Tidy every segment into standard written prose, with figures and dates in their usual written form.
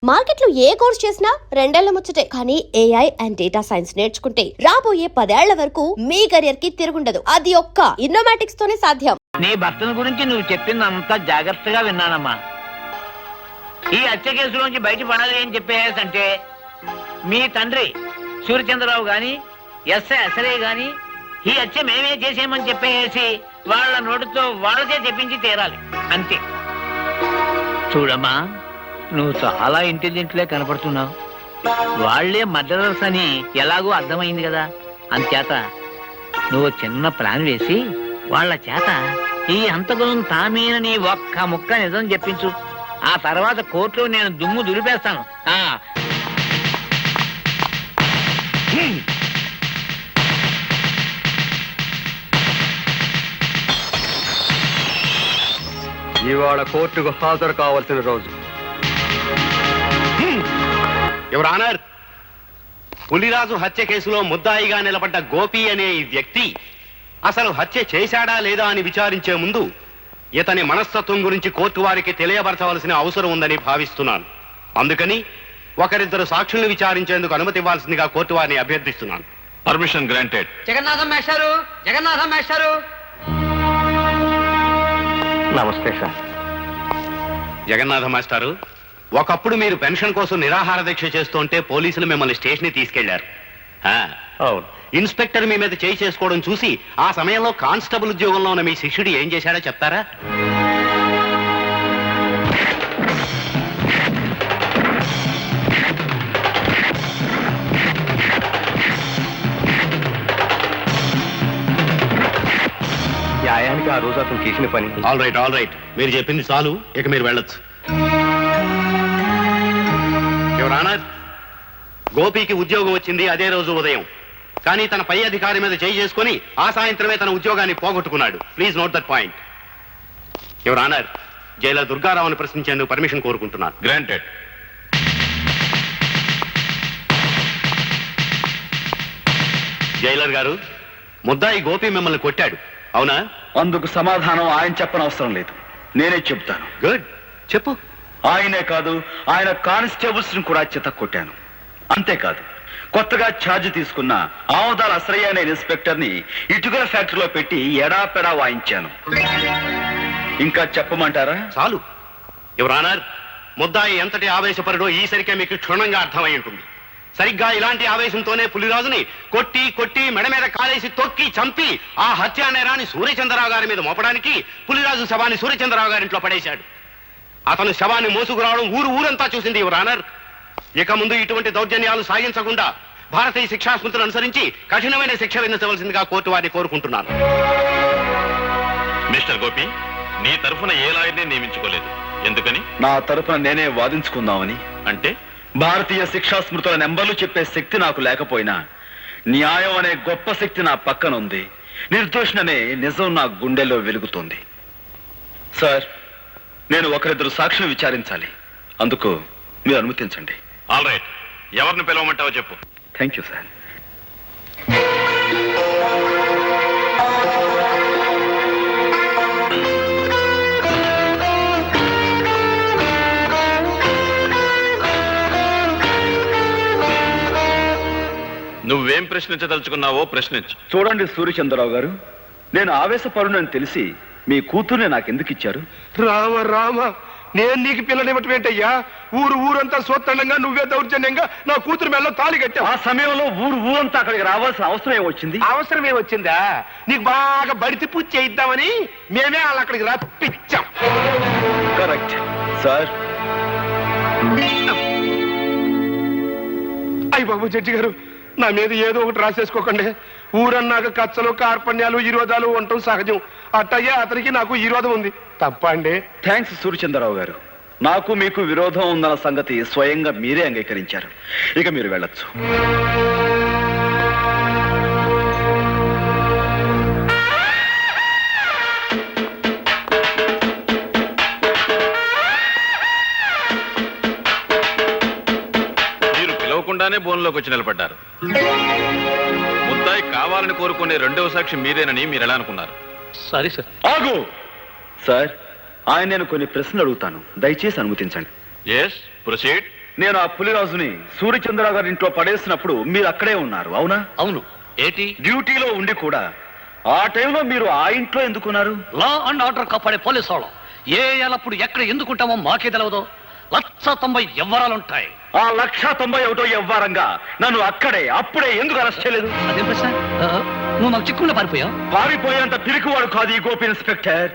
మార్కెట్లో ఏ కోర్స్ చేసినా రెండేళ్ల ముచ్చటే. కానీ ఏఐ అండ్ డేటా సైన్స్ నేర్చుకుంటే రాబోయే 10 ఏళ్ల వరకు మీ కెరియర్ కి తిరుగుండదు. అది ఒక్క ఇన్నోమాటిక్స్ తోనే సాధ్యం. నీ భర్తను గురించి నువ్వు చెప్పిందంతా జాగ్రత్తగా విన్నానమ్మా. ఈ హత్య కేసులోంచి బయటపడాలి అని చెప్పేసంటే మీ తండ్రి సూర్యచంద్రరావు గాని ఎస్ఐ అసలే గాని ఈ హత్య మేమే చేసేయమని చెప్పేసి వాళ్ళ నోటితో వాళ్ళకే చెప్పించి తీరాలి అంతే. చూడమ్మా, నువ్వు చాలా ఇంటెలిజెంట్లే కనపడుతున్నావు. వాళ్లే మర్డరర్స్ అని ఎలాగో అర్థమైంది కదా. అంచేత నువ్వు చిన్న ప్లాన్ వేసి వాళ్ళ చేత ఈ హంతకులను తామేనని ఒక్క ముక్క నిజం చెప్పించు. ఆ తర్వాత కోర్టులో నేను దుమ్ము దులిపేస్తాను. ఇవాళ కోర్టుకు హాజరు కావాల్సిన రోజు. యువర్ ఆనర్, పులిరాజు హత్య కేసులో ముద్దాయిగా నిలబడ్డ గోపి అనే ఈ వ్యక్తి అసలు హత్య చేశాడా లేదా అని విచారించే ముందు ఇతని మనస్తత్వం గురించి కోర్టు వారికి తెలియపరచవలసిన అవసరం ఉందని భావిస్తున్నాను. అందుకని ఒకరిద్దరు సాక్షుల్ని విచారించేందుకు అనుమతి ఇవ్వాల్సిందిగా కోర్టు వారిని అభ్యర్థిస్తున్నాను. Permission granted. జగన్నాథం మేస్టారు, జగన్నాథం మేస్టారు. నమస్తే సార్. జగన్నాథ మాస్టారు, ఒకప్పుడు మీరు పెన్షన్ కోసం నిరాహార దీక్ష చేస్తుంటే పోలీసులు మిమ్మల్ని స్టేషన్ తీసుకెళ్లారు. అవును, ఇన్స్పెక్టర్ మీ మీద చేయి చేసుకోవడం చూసి ఆ సమయంలో కానిస్టేబుల్ ఉద్యోగంలో ఉన్న మీ శిష్యుడు ఏం చేశాడో చెప్తారా? న్యాయానికి ఆ రోజు అతను చేసిన పని. ఆల్ రైట్, మీరు చెప్పింది చాలు, ఇక మీరు వెళ్ళొచ్చు. యువర్ ఆనర్, గోపికి ఉద్యోగం వచ్చింది అదే రోజు ఉదయం. కానీ తన పై అధికారి మీద చేయి చేసుకుని ఆ సాయంత్రమే తన ఉద్యోగాన్ని పోగొట్టుకున్నాడు. Please note that point. Your honour, jailer దుర్గారావుని ప్రశ్నించేందుకు పర్మిషన్ కోరుకుంటున్నాను. గ్రాంటెడ్. జైలర్ గారు, ముద్దాయి గోపి మిమ్మల్ని కొట్టాడు, అవునా? అందుకు సమాధానం ఆయన చెప్పనవసరం లేదు, నేనే చెప్తాను. గుడ్, చెప్పు. ఆయనే కాదు, ఆయన కానిస్టేబుల్స్ ని కూడా చిత కొట్టాను. అంతేకాదు, కొత్తగా ఛార్జ్ తీసుకున్న ఆమదాల అసరయ్య అనే ఇన్స్పెక్టర్ ని ఇటుకల ఫ్యాక్టరీలో పెట్టి ఎడాపెడా వాయించాను. ఇంకా చెప్పమంటారా? చాలు. యువర్ ఆనర్, ముద్దాయి ఎంతటి ఆవేశపరుడో ఈసరికే మీకు క్షుణ్ణంగా అర్థమై ఉంటుంది. సరిగ్గా ఇలాంటి ఆవేశంతోనే పులిరాజుని కొట్టి మెడ మీద కాలేసి తొక్కి చంపి ఆ హత్యా నేరాన్ని సూర్యచంద్రరావు గారి మీద మోపడానికి పులిరాజు శవాన్ని సూర్యచంద్రరావు గారింట్లో పడేశాడు. అతను శవాన్ని మోసుకురావడం ఊరంతా చూసింది యువర్ ఆనర్. ఇక ముందు ఇటువంటి దౌర్జన్యాలు సాగించకుండా భారతీయ శిక్షాస్మృతులను అనుసరించి కఠినమైన శిక్ష విధించవలసిందిగా కోర్టు వారిని కోరుకుంటున్నాను. మిస్టర్ గోపి, నీ తరఫున ఏ లాయర్ని నియమించుకోలేదు. ఎందుకని? నా తరఫున నేనే వాదించుకుందామని. అంటే భారతీయ శిక్షాస్మృతుల నెంబర్లు చెప్పే శక్తి నాకు లేకపోయినా న్యాయం అనే గొప్ప శక్తి నా పక్కన ఉంది. నిర్దోషణనే నిజం నా గుండెల్లో వెలుగుతుంది. సార్, నేను ఒకరిద్దరు సాక్షులు విచారించాలి. అందుకు మీరు అనుమతించండి. ఆల్ రైట్, ఎవరిని పిలవమంటావో చెప్పు. Thank you sir. నువ్వేం ప్రశ్నించదలుచుకున్నావో ప్రశ్నించు. చూడండి సూర్యచంద్రరావు గారు, నేను ఆవేశపరునని తెలిసి మీ కూతుర్ని నాకెందుకు ఇచ్చారు? రామ, నేను నీకు పిల్లనివ్వటం ఏంటయ్యా? ఊరంతా సోత్తండంగా నువ్వే దౌర్జన్యంగా నా కూతురు మెల్ల తాళి కట్టావు. ఆ సమయంలో ఊరంతా అక్కడికి రావాల్సిన అవసరం ఏమొచ్చింది? అవసరమే వచ్చిందా? నీకు బాగా బడితి పూజ చేయిద్దామని మేమే వాళ్ళు అక్కడికి రప్పించాం. Correct sir. అయ్య బాబు జడ్జి గారు, నా మీద ఏదో ఒకటి రాసేసుకోకండి. ఊరన్నాక కచ్చలు కార్పణ్యాలు విరోధాలు ఉండటం సహజం. అట్టయ్యా అతనికి నాకు విరోధం ఉంది. తప్ప అండి? థ్యాంక్స్ సూర్యచంద్రరావు గారు. నాకు మీకు విరోధం ఉందన్న సంగతి స్వయంగా మీరే అంగీకరించారు. ఇక మీరు వెళ్ళొచ్చు. మీరు పిలవకుండానే బోన్లోకి వచ్చి నిలబడ్డారు. ముద్దాయి కావాలని కోరుకునే రెండవ సాక్షి మీరేనని మీరు ఎలా అనుకున్నారు? Sorry sir. ఆగు సార్, ఆయన నేను కొన్ని ప్రశ్నలు అడుగుతాను, దయచేసి అనుమతించండి. yes, proceed. నేను ఆ పులిరాజుని సూర్యచంద్రరావు గారి ఇంట్లో పడేసినప్పుడు మీరు అక్కడే ఉన్నారు, అవునా? అవును. ఏంటి? డ్యూటీలో ఉండి కూడా ఆ టైంలో మీరు ఆ ఇంట్లో ఎందుకున్నారు? లా అండ్ ఆర్డర్ కాపాడే పోలీసు వాళ్ళం ఏ ఎల్లప్పుడు ఎక్కడ ఎందుకుంటామో మాకే తెలవదు. 190 ఎవ్వరాలుంటాయి. ఆ 191 ఎవ్వారంగా నన్ను అప్పుడే ఎందుకు అరెస్ట్ చేయలేదు? అదేం ప్రశ్న? నువ్వు నాకు చిక్కుకుండా పారిపోయావు. పారిపోయేంత పిరికివాడు కాదు ఈ గోపి ఇన్స్పెక్టర్.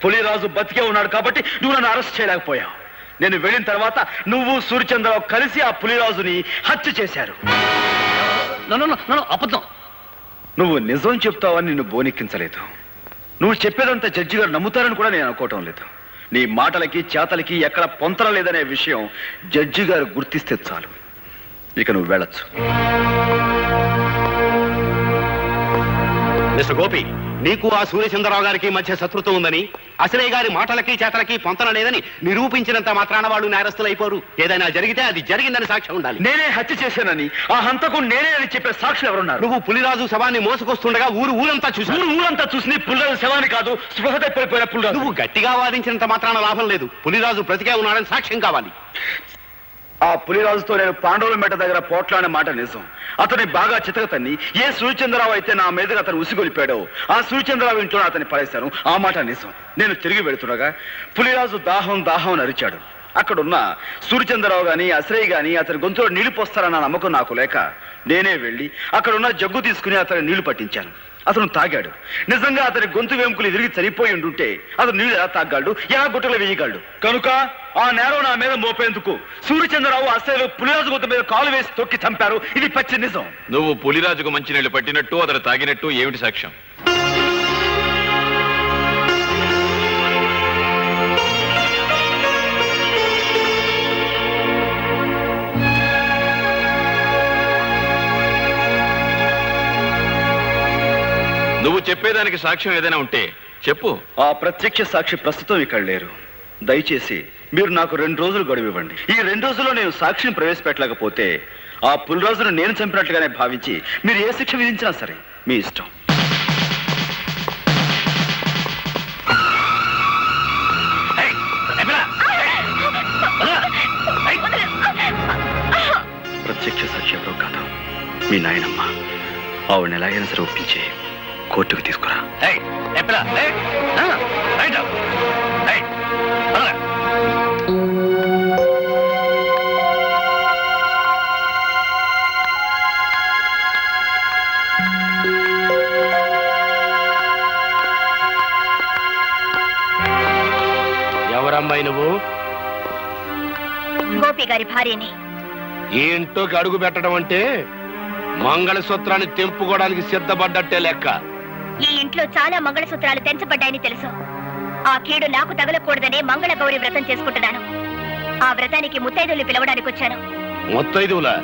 పులిరాజు బతికే ఉన్నాడు కాబట్టి నువ్వు నన్ను అరెస్ట్ చేయలేకపోయావు. నేను వెళ్ళిన తర్వాత నువ్వు సూర్యచంద్రరావు కలిసి ఆ పులిరాజుని హత్య చేశారు. అబద్ధం. నువ్వు నిజం చెప్తావని నిన్ను బోనెక్కించలేదు. నువ్వు చెప్పేదంతా జడ్జి గారు నమ్ముతారని కూడా నేను అనుకోవటం లేదు. నీ మాటలకి చేతలకి ఎక్కడ పొంతన లేదనే విషయం జడ్జి గారు గుర్తిస్తే చాలు. ఇక నువ్వు వెళ్ళొచ్చు. మిస్టర్ గోపి, నీకు ఆ సూర్యచంద్రరావు గారికి మధ్య శత్రుత్వం ఉందని, అసలయ్య గారి మాటలకి చేతలకి పొంతన లేదని నిరూపించినంత మాత్రాన వాళ్ళు నేరస్తులైపోరు. ఏదైనా జరిగితే అది జరిగిందని సాక్ష్యం ఉండాలి. నేనే హత్య చేశానని, ఆ హంతకు నేనే అని చెప్పే సాక్షులు ఎవరున్నారు? నువ్వు పులిరాజు శవాన్ని మోసుకొస్తుండగా ఊరంతా చూసి ఊరంతా చూసి పులిరాజు శవాన్ని కాదు, స్పృహ తప్పిపోయిన పులిరాజు. నువ్వు గట్టిగా వాదించినంత మాత్రాన లాభం లేదు. పులిరాజు బ్రతికే ఉన్నాడని సాక్ష్యం కావాలి. ఆ పులిరాజుతో నేను పాండవుల మెట్ట దగ్గర పోట్లాడిన మాట నిజం. అతని బాగా చితకతన్ని ఏ సూర్యచంద్రరావు అయితే నా మీదగా అతను ఉసిగొలిపాడో ఆ సూర్యచంద్రరావు ఇంట్లో అతన్ని పడేశాను. ఆ మాట నిజం. నేను తిరిగి వెళుతుండగా పులిరాజు దాహం అని అరిచాడు. అక్కడున్న సూర్యచంద్రరావు గాని అశ్రయ్ గాని అతని గొంతులో నీళ్లు పోస్తారన్న నమ్మకం నాకు లేక నేనే వెళ్ళి అక్కడున్న జగ్గు తీసుకుని అతని నీళ్లు పట్టించాను. అతను తాగాడు. నిజంగా అతని గొంతు వెంకులు విరిగి చనిపోయి ఉండుంటే అతను నీళ్లు ఎలా తాగాడు, ఎలా గుట్టలు వేయగాడు? కనుక ఆ నేరం నా మీద మోపేందుకు సూర్యచంద్రరావు అసలు పులిరాజు గొంతు మీద కాలు వేసి తొక్కి చంపారు. ఇది పచ్చి నిజం. నువ్వు పులిరాజుకు మంచినీళ్లు పట్టినట్టు అతను తాగినట్టు ఏమిటి సాక్ష్యం? నువ్వు చెప్పేదానికి సాక్ష్యం ఏదైనా ఉంటే చెప్పు. ఆ ప్రత్యక్ష సాక్షి ప్రస్తుతం ఇక్కడ లేరు. దయచేసి మీరు నాకు 2 రోజులు గడువు ఇవ్వండి. ఈ 2 రోజుల్లో నేను సాక్షిని ప్రవేశపెట్టలేకపోతే ఆ పులిరాజును నేను చంపినట్లుగానే భావించి మీరు ఏ శిక్ష విధించినా సరే మీ ఇష్టం. ప్రత్యక్ష సాక్షి ఎవరో కాదు, మీ నాయనమ్మ. ఆవిడని ఎలాగైనా సరే ఒప్పించి కోర్టుకు తీసుకురా. ఎవరమ్మాయి నువ్వు? గోపి గారి భార్యని. ఈ ఇంట్లోకి అడుగు పెట్టడం అంటే మంగళసూత్రాన్ని తెంపుకోవడానికి సిద్ధపడ్డట్టే లెక్క. ఈ ఇంట్లో చాలా మంగళసూత్రాలు తెంచబడ్డాయని తెలుసు. ఆ కీడు నాకు తగలకూడదనే మంగళ గౌరి వ్రతం చేసుకుంటున్నాను. ఆ వ్రతానికి ముత్తైదువులు పిలవడానికి వచ్చాను. ముత్తైదువులా?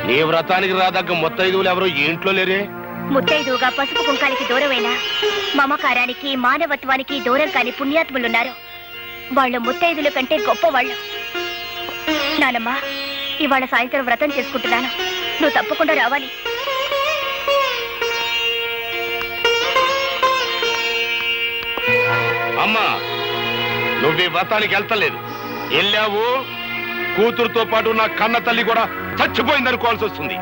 నీ వ్రతానికి రాదగ్గ ముత్తైదువులు ఎవరు ఈ ఇంట్లో లేరే? ముత్తైదువుగా పసుపు కుంకాలకి దూరమైన, మమకారానికి మానవత్వానికి దూరం కాని పుణ్యాత్ములున్నారు. వాళ్ళు ముత్తైదుల కంటే గొప్పవాళ్ళు. నానమ్మ, ఇవాళ సాయంత్రం వ్రతం చేసుకుంటున్నాను. నువ్వు తప్పకుండా రావాలి. అమ్మా, నువ్వు ఈ వ్రతానికి వెళ్తలేదు. వెళ్ళావు, కూతురుతో పాటు నా కన్న తల్లి కూడా చచ్చిపోయింది అనుకోవాల్సి వస్తుంది.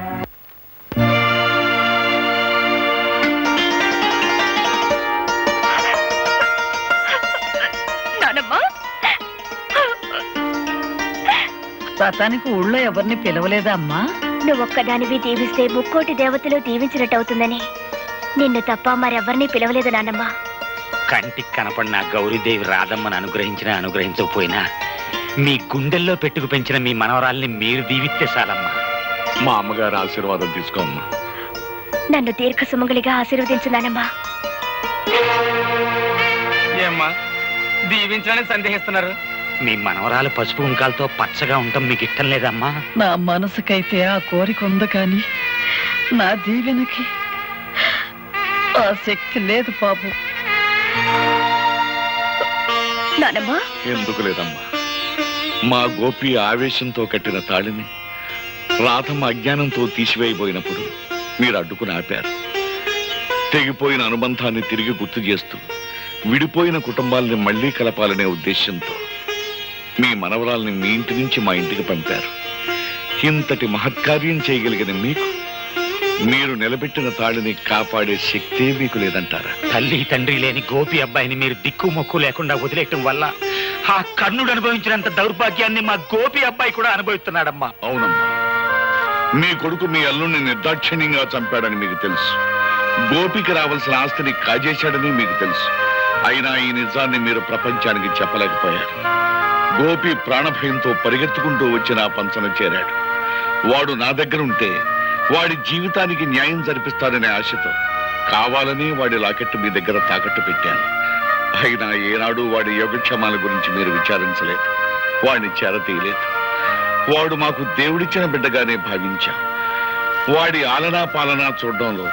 వ్రతానికి ఊళ్ళో ఎవరిని పిలవలేదా అమ్మా? నువ్వొక్కదానివి దీవిస్తే ముక్కోటి దేవతలు దీవించినట్టవుతుందని నిన్ను తప్ప మరెవరిని పిలవలేదు నాన్నమ్మ. కంటికి కనపడిన గౌరీదేవి రాధమ్మను అనుగ్రహించినా అనుగ్రహించకపోయినా మీ గుండెల్లో పెట్టుకు పెంచిన మీ మనవరాల్ని మీరు దీవిస్తే చాలమ్మా. మా అమ్మగారు ఆశీర్వాదం తీసుకోమ్మా. నన్ను దీర్ఘ సుమంగళిగా ఆశీర్వదించున్నానమ్మా. ఏమ్మా దీవించాలని సందేహిస్తున్నారు? మీ మనవరాలు పసుపు కుంకాలతో పచ్చగా ఉండటం మీకు ఇష్టం లేదమ్మా? నా మనసుకైతే ఆ కోరిక ఉంది, కానీ నా దీవెనకి ఆ శక్తి లేదు బాబు. నానమ్మా, ఎందుకు లేదమ్మా? మా గోపి ఆవేశంతో కట్టిన తాళిని రాధమ్మ అజ్ఞానంతో తీసివేయబోయినప్పుడు మీరు అడ్డుకుని ఆపారు. తెగిపోయిన అనుబంధాన్ని తిరిగి గుర్తు చేస్తూ విడిపోయిన కుటుంబాలని మళ్లీ కలపాలనే ఉద్దేశంతో మీ మనవరాల్ని మీ ఇంటి నుంచి మా ఇంటికి పంపారు. ఇంతటి మహత్కార్యం చేయగలిగిన మీకు మీరు నిలబెట్టిన తాళిని కాపాడే శక్తే మీకు లేదంటారా? తల్లి తండ్రి లేని గోపి అబ్బాయిని మీరు దిక్కు మొక్కు లేకుండా వదిలేయటం వల్ల ఆ కర్ణుడు అనుభవించినంత దౌర్భాగ్యాన్ని మా గోపి అబ్బాయి కూడా అనుభవిస్తున్నాడమ్మా. అవునమ్మా, మీ కొడుకు మీ అల్లుణ్ణి నిర్దాక్షిణ్యంగా చంపాడని మీకు తెలుసు. గోపికి రావాల్సిన ఆస్తిని కాజేశాడని మీకు తెలుసు. అయినా ఈ నిజాన్ని మీరు ప్రపంచానికి చెప్పలేకపోయారు. గోపి ప్రాణభయంతో పరిగెత్తుకుంటూ వచ్చి నా పంచన చేరాడు. వాడు నా దగ్గర ఉంటే వాడి జీవితానికి న్యాయం జరిపిస్తాడనే ఆశతో కావాలని వాడి లాకెట్టు మీ దగ్గర తాకట్టు పెట్టాను. అయినా ఏనాడు వాడి యోగక్షేమాల గురించి మీరు విచారించలేదు, వాడిని చేరతీయలేదు. వాడు మాకు దేవుడిచ్చిన బిడ్డగానే భావించాం. వాడి ఆలనా పాలనా చూడడంలో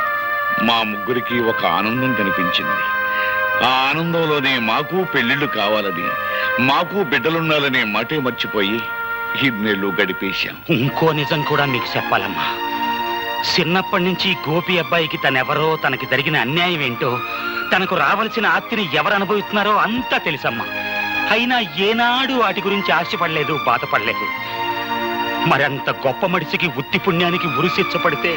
మా ముగ్గురికి ఒక ఆనందం కనిపించింది. ఆ ఆనందంలోనే మాకు పెళ్లిళ్లు కావాలని, మాకు బిడ్డలుండాలనే మాటే మర్చిపోయి ఇన్నేళ్లు గడిపేశాం. ఇంకో నిజం కూడా మీకు చెప్పాలమ్మా. చిన్నప్పటి నుంచి గోపి అబ్బాయికి తనెవరో, తనకి జరిగిన అన్యాయం ఏంటో, తనకు రావలసిన ఆస్తిని ఎవరు అనుభవిస్తున్నారో అంతా తెలుసమ్మా. అయినా ఏనాడు వాటి గురించి ఆశపడలేదు, బాధపడలేదు. మరంత గొప్ప మడిసికి ఉత్తి పుణ్యానికి ఉరిశిచ్చపడితే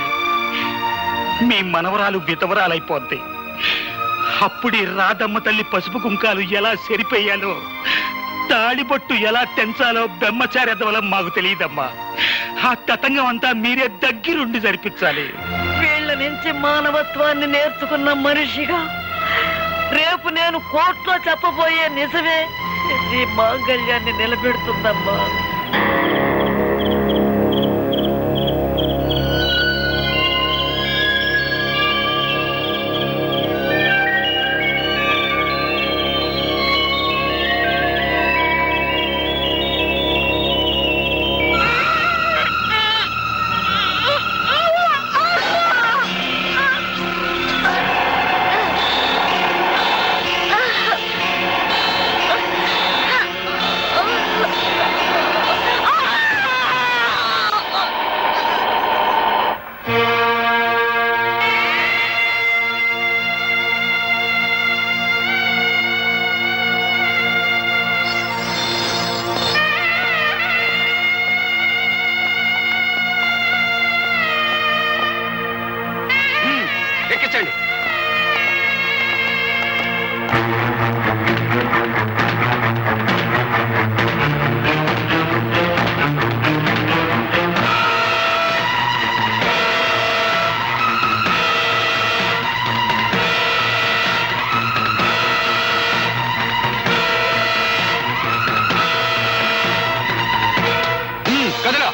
మీ మనవరాలు విధవరాలైపోద్ది. అప్పుడే రాధమ్మ తల్లి పసుపు కుంకాలు ఎలా సరిపోయాలో, తాళిబొట్టు ఎలా తెంచాలో బ్రహ్మచార్యత్వం మాకు తెలియదమ్మా. ఆ తతంగం అంతా మీరే దగ్గరుండి జరిపించాలి. వీళ్ళ నుంచి మానవత్వాన్ని నేర్చుకున్న మనిషిగా రేపు నేను కోర్టులో చెప్పబోయే నిజమే నీ మాంగళ్యాన్ని నిలబెడుతుందమ్మా. ఎక్కించండి. కదరా.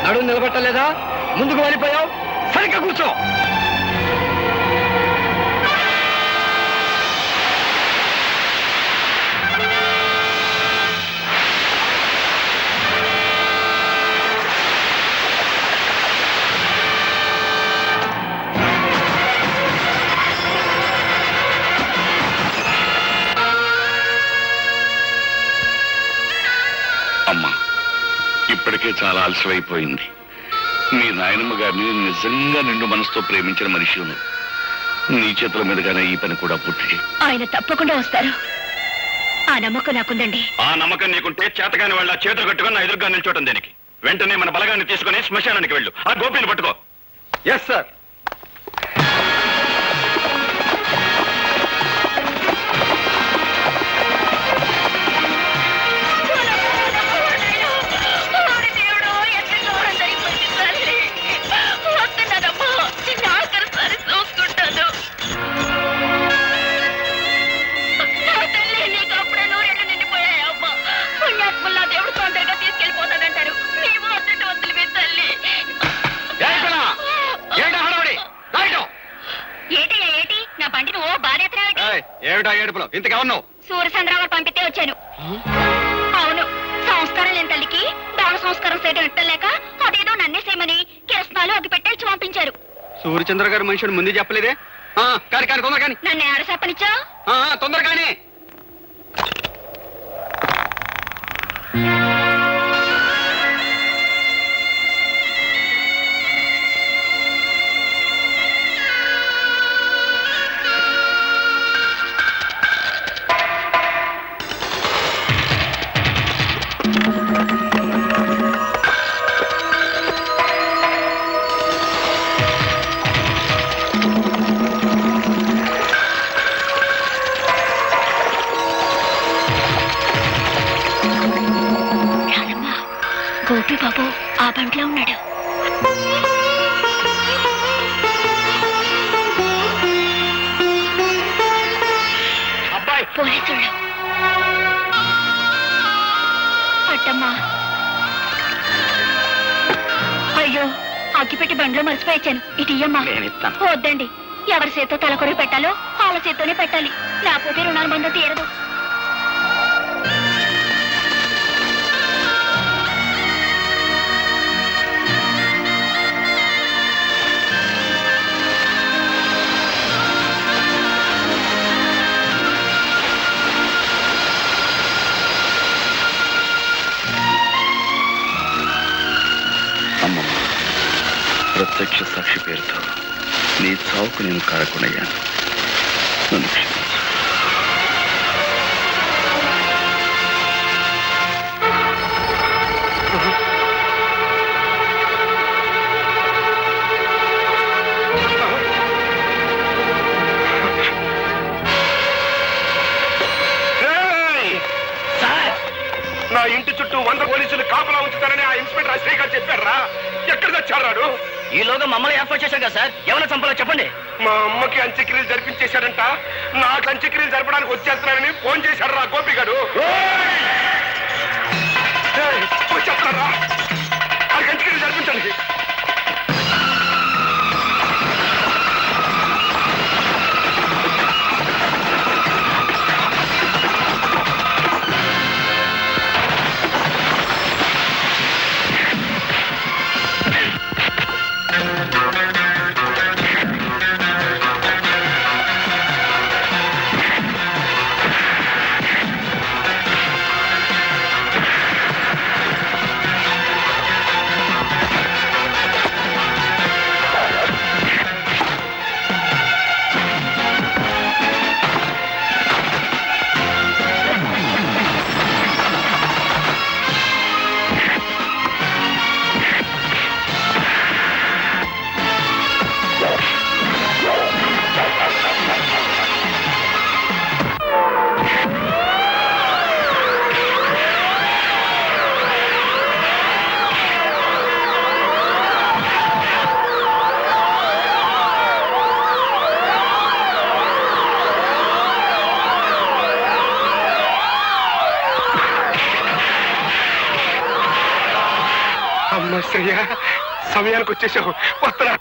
నడుము నిలబట్టలేదా? ముందుకు వెళ్ళిపోయావు. సరిగ్గా కూర్చో. అమ్మా, ఇప్పటికే చాలా ఆలస్యమైపోయింది. మీ నాయనమ్మ గారిని నిజంగా నిండు మనసుతో ప్రేమించిన మనిషి నీ చేతుల మీదుగానే ఈ పని కూడా పూర్తి చేయి. ఆయన తప్పకుండా వస్తారు. ఆ నమ్మకం నాకుందండి. ఆ నమ్మకం నీకుంటే చేతగాని వాళ్ళ చేతులు కట్టుకుని నా ఎదురుగా నిల్చోటం దేనికి? వెంటనే మన బలగాన్ని తీసుకుని శ్మశానానికి వెళ్ళు. ఆ గోపిని పట్టుకో. Yes sir. దేవుడు తొందరగా తీసుకెళ్ళిపోతాడంటారు. మేము ఏమిటా ఏడుపులో ఇంతకెవరు? సూర్యచంద్రరావు గారు పంపితే వచ్చాను. అవును, సంస్కారం లేని తల్లికి దాన సంస్కారం చేయడం ఇట్టలేక అదేదో నన్నే చేయమని కిరసనాలు అగ్గి పెట్టేసి పంపించారు. సూర్యచంద్ర గారి మనుషుడు ముందు చెప్పలేదే? కానీ కానీ తొందర కానీ. నన్ను ఎవరు చెప్పనిచ్చా? తొందర కానీ. గోపి బాబు ఆ బంట్లో ఉన్నాడు. అబ్బాయి పోలీసులు. అట్టమ్మా, అయ్యో అగ్గిపెట్టి బండ్లో మర్చిపోయాను. ఇటు ఇయ్యమ్మా. వద్దండి, ఎవరి చేత్తో తలకొరి పెట్టాలో వాళ్ళ చేత్తోనే పెట్టాలి, లేకపోతే రుణాల బంధం తీరదు. అమ్మమ్మ, ప్రత్యక్ష సాక్షి పేరుతో నీ చావుకు నేను కారకునయ్యాను. నన్ను క్షమించు. నా ఇంటి చుట్టూ 100 పోలీసులు కాపలా ఉంచుతారని ఆ ఇన్స్పెక్టర్ అశ్రీ గారు చెప్పారా? ఎక్కడ తెచ్చాడు? ఈలోగా మమ్మల్ని ఏర్పాటు చేశారు కదా సార్, ఎవరైనా చంపాలో చెప్పండి. మా అమ్మకి అంత్యక్రియలు జరిపించేశాడంట. నాకు అంత్యక్రియలు జరపడానికి వచ్చేస్తున్నానని ఫోన్ చేశాడు రా గోపి గారు. వచ్చేస్తున్నారా? ఆ అంత్యక్రియలు జరిపించండి. అమ్మయ్యా, సమయానికి వచ్చేసావు. వస్తున్నా.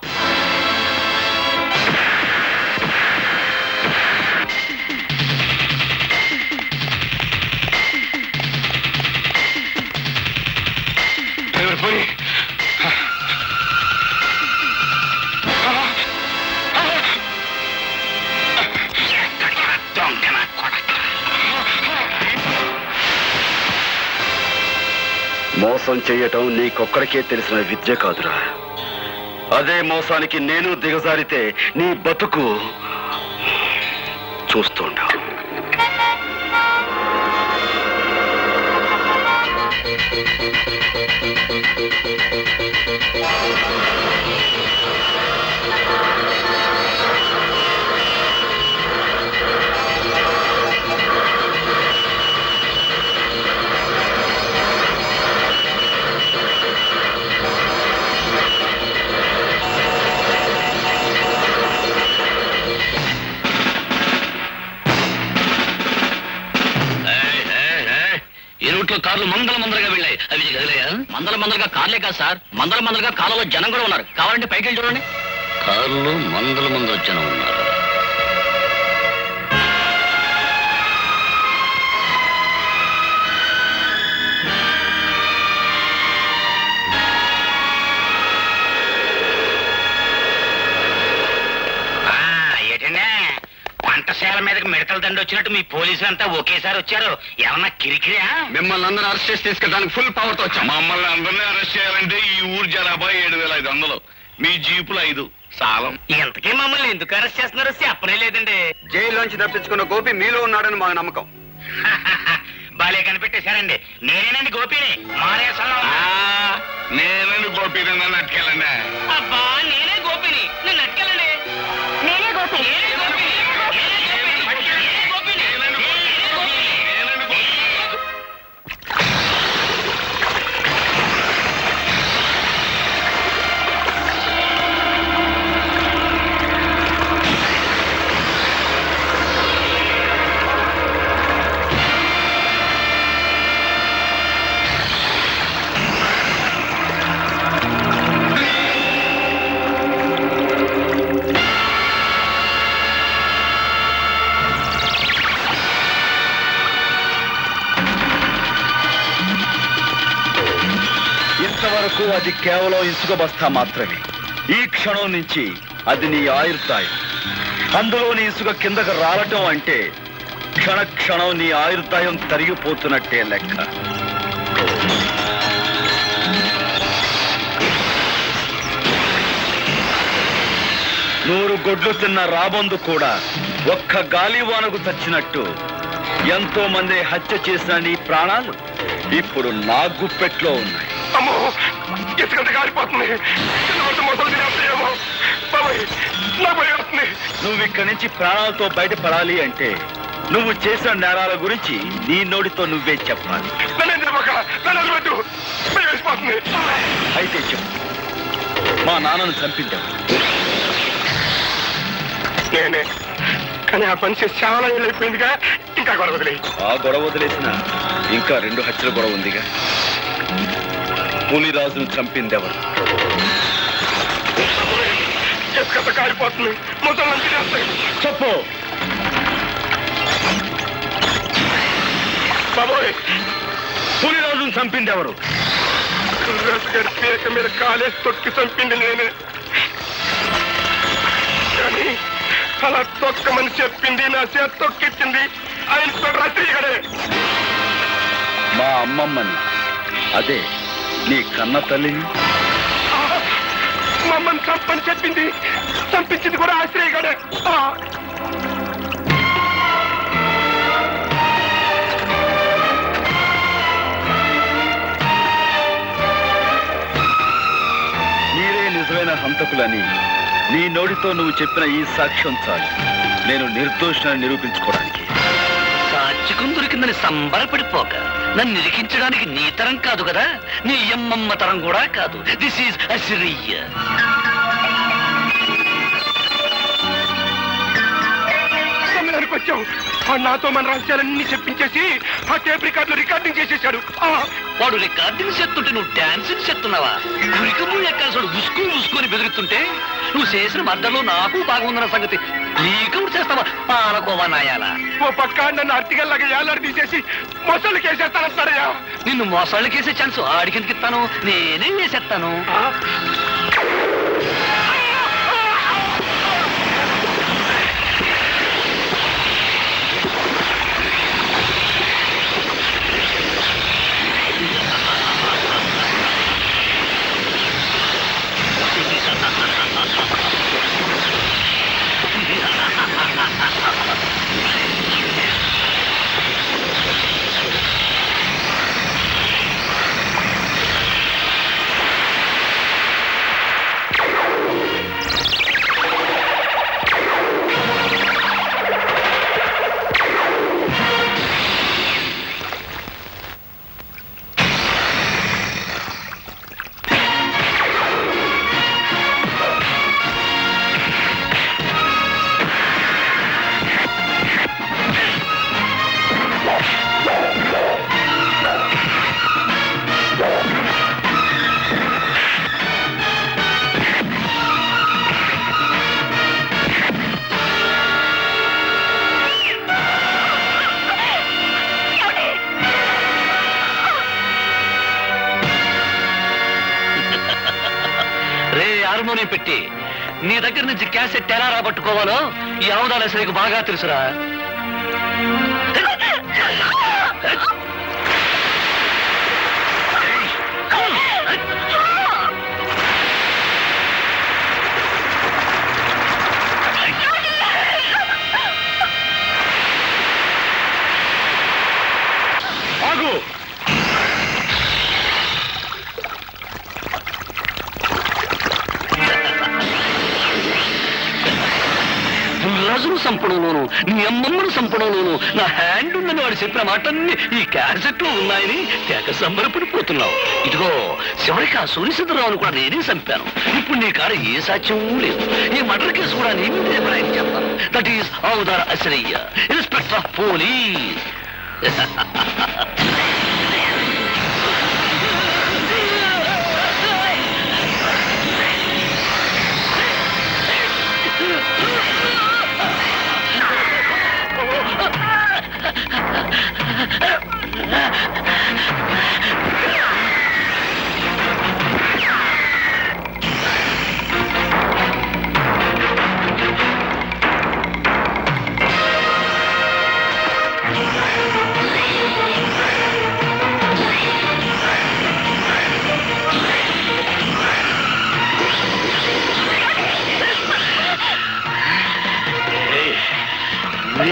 పోయి మోసం చేయటం నీకొక్కడికే తెలిసిన విద్య కాదురా. అదే మోసానికి నేను దిగజారితే నీ బతుకు చూస్తుండా. కార్లు మందరగా వెళ్ళాయి. అవి కదిలేయా? మందరగా కార్లే కాదు సార్, మందరగా కాలంలో జనం కూడా ఉన్నారు. కావాలంటే పైకి వెళ్ళి చూడండి. కారులో మందర జనం ఉన్నారు. బండి వచ్చినట్టు మీ పోలీసులు అంతా ఒకేసారి వచ్చారు. ఏమన్నా కిరికిరియా? మిమ్మల్ని అందరూ అరెస్ట్ చేసి తీసుకెళ్ళడానికి ఫుల్ పవర్ తో వచ్చాం. మమ్మల్ని అందరినీ అరెస్ట్ చేయాలంటే ఈ ఊరు జనాభా 7,500, మీ జీపులు 5 సాలం. ఇంతకీ మమ్మల్ని ఎందుకు అరెస్ట్ చేస్తున్నారో చెప్పనే లేదండి. జైల్లోంచి తప్పించుకున్న గోపి మీలో ఉన్నాడని మాకు నమ్మకం. బాలే కనిపెట్టేశారండి. నేనేనండి గోపిని, మానేసంలో. నేనని గోపి నన్ను అట్టుకెళ్ళండి. అబ్బా నేనే గోపిని, నన్ను అట్టుకెళ్ళండి. నేనే గోపి. నేనే గోపిని, నేనే గోపిని, నేనే గోపిని, నేనే గోపిని. ఇంతవరకు అది కేవలం ఇసుక బస్తా మాత్రమే. ఈ క్షణం నుంచి అది నీ ఆయుర్దాయం. అందులోని ఇసుక కిందకు రావటం అంటే క్షణ క్షణం నీ ఆయుర్దాయం తరిగిపోతున్నట్టే లెక్క. నూరు గొడ్లు తిన్న రాబందు కూడా ఒక్క గాలివానకు చచ్చినట్టు ఎంతో మంది హత్య చేసిన నీ ప్రాణాలు ఇప్పుడు నా గుప్పెట్లో ఉన్నాయి. అమ్మో, ఇసుకంత కాలిపోతుంది. మొత్తం తినేస్తాయేమో. బాబాయ్, నా భయం వస్తుంది. నువ్వు ఇక్కడి నుంచి ప్రాణాలతో బయటపడాలి అంటే నువ్వు చేసిన నేరాల గురించి నీ నోటితో నువ్వే చెప్పాలి. అయితే చెప్పు, మా నాన్నను చంపించావు. నేనే, కానీ ఆ పని చేసి చాలా ఏళ్ళు అయిపోయిందిగా. ఇంకా గొడవ వదిలే. ఆ గొడవ వదిలేసిన ఇంకా 2 హత్యల గొడవ ఉందిగా. పులిరాజును చంపిందెవరు? ఎక్కడ కాలిపోతుంది. మొత్తం తినేస్తాయి. చెప్పు. బాబోయ్, పులిరాజును చంపిందెవరు? గారి పీక మీద కాలేసి తొక్కి చంపింది నేనే. కానీ అలా తొక్కమని చెప్పింది, నా చేత తొక్కిచ్చింది ఆయన రచయిగడే. మా అమ్మమ్మని, అదే నీ కన్న తల్లిని. మమ్మల్ని చంపని చెప్పింది, చంపించింది కూడా ఆశ్రయగడే. మీరే నిజమైన హంతకులని నీ నోటితో నువ్వు చెప్పిన ఈ సాక్ష్యం చాలు నేను నిర్దోషాన్ని నిరూపించుకోవడానికి. సాక్షికం దొరికిందని సంబరపడిపోక నన్ను నిరికించడానికి నీ తరం కాదు కదా, నీ అమ్మమ్మ తరం కూడా కాదు. This is Assyria. సమయానికి వచ్చావు. నాతో మన రహస్యాలన్నీ చెప్పించేసి ఆ టేప్ రికార్డులు రికార్డింగ్ చేసేసాడు. వాడు రికార్డింగ్ చేస్తుంటే నువ్వు డాన్సింగ్ చేస్తున్నావా? కురికము ఎక్కాల్సి ఉసుకొని బెదురుతుంటే నువ్వు చేసిన మద్దలో నాకు బాగుందన్న సంగతి నీకు చేస్తావా? పాలకోవా నాయాలా. ఓ పక్క నన్ను అర్తిగల్లాగా ఏలాడి తీసేసి మొసళ్ళకి వేసేస్తానంటారయ్యా. నిన్ను మోసాళ్ళకి వేసే ఛాన్స్ ఆడికిందుకు ఇస్తాను, నేనే వేసేస్తాను. హార్మోనియం పెట్టి నీ దగ్గర నుంచి క్యాసెట్ ఎలా రాబట్టుకోవాలో ఈ అవదాల బాగా తెలుసురా. ఆగు! రాజును చంపడంలోను నీ అమ్మమ్మను చంపడంలోను నా హ్యాండ్ ఉందని వాడు చెప్పిన మాటన్ని ఈ క్యాసెట్ లో ఉన్నాయని తెగ సంబరపడిపోతున్నావు. ఇదిగో చివరికి ఆ సూర్యచంద్రరావును కూడా నేనే చంపాను. ఇప్పుడు నీ కాడ ఏ సాక్ష్యం లేదు. ఈ మర్డర్ కేసు కూడా నీ మీదే బరాయించి చెప్తాను. దట్ ఈస్ ఔదార అశ్రయ్య, ఇన్స్పెక్టర్ ఆఫ్ పోలీస్.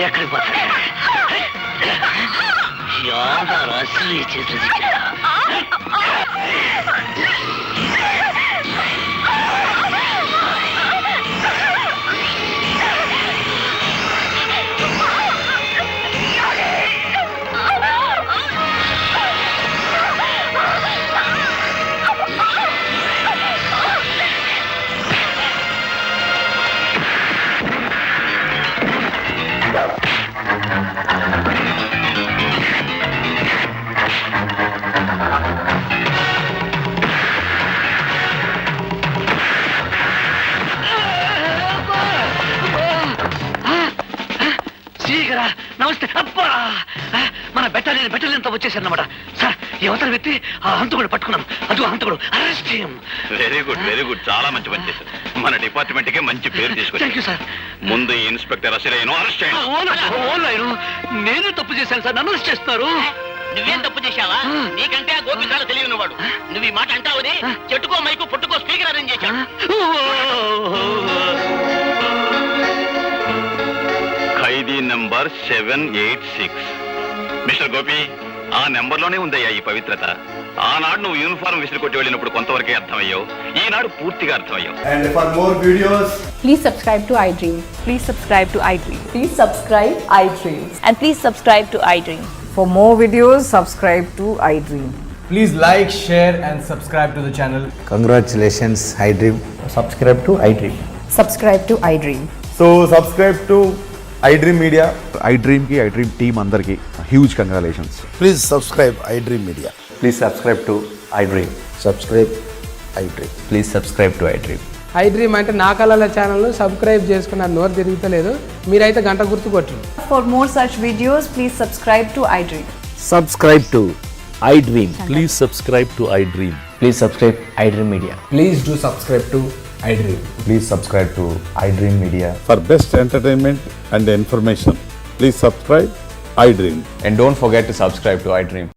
ఎక్కడికి పోతా అసలు చేతులు నమస్తే. అబ్బా, మన బెటాలియన్ తో వచ్చేసారన్నమాట. సార్, యువతల వ్యక్తి ఆ హంతకుడు పట్టుకున్నాం. అదిగో హంతకుడు, అరెస్ట్ చేయం. వెరీ గుడ్, చాలా మంచి పని చేశారు. మన డిపార్ట్మెంట్ కి మంచి పేరు తీసుకొచ్చారు. Thank you sir. ముందు ఈ ఇన్స్పెక్టర్ అసలు అరెస్ట్ చేయండి. నేనే తప్పు చేశాను సార్, నన్ను అరెస్ట్ చేస్తున్నారు. నువ్వేం తప్పు చేశావా? నీకంటే ఆ గోపి చాలా తెలియని వాడు. నువ్వు ఈ మాట అంటావని చెట్టుకో మైకు పుట్టుకో స్పీకర్ అరేంజ్ చేశాడు. ఖైదీ నంబర్ 786. మిస్టర్ గోపి, ఆ నెంబర్లోనే ఉందయ్యా ఈ పవిత్రత. ఆనాడు నువ్వు యూనిఫారం విసిరి కొట్టి వెళ్ళినప్పుడు కొంతవరకే అర్థమయ్యావు. ఈనాడు పూర్తిగా అర్థమయ్యావు. And for more videos, please subscribe to iDream. Please subscribe to iDream. Please subscribe iDream. And please subscribe to iDream. For more videos, subscribe to iDream. please like, share and subscribe to the channel. Congratulations, iDream. Subscribe to iDream. Subscribe to iDream. So subscribe to iDream Media. iDream ki iDream team andarki huge congratulations. Please subscribe iDream Media. Please subscribe to iDream. Subscribe iDream. Please subscribe to iDream. iDream అంటే నా కళల channel subscribe చేసుకున్న నోరు తిరుగుతలేదు. మీరైతే గంట గుర్తు కొట్టండి. For more such videos, please subscribe to iDream. Subscribe to iDream. Please subscribe to iDream. Please subscribe iDream Media. Please do subscribe to iDream. Please subscribe to iDream Media. For best entertainment and information, please subscribe iDream. And don't forget to subscribe to iDream.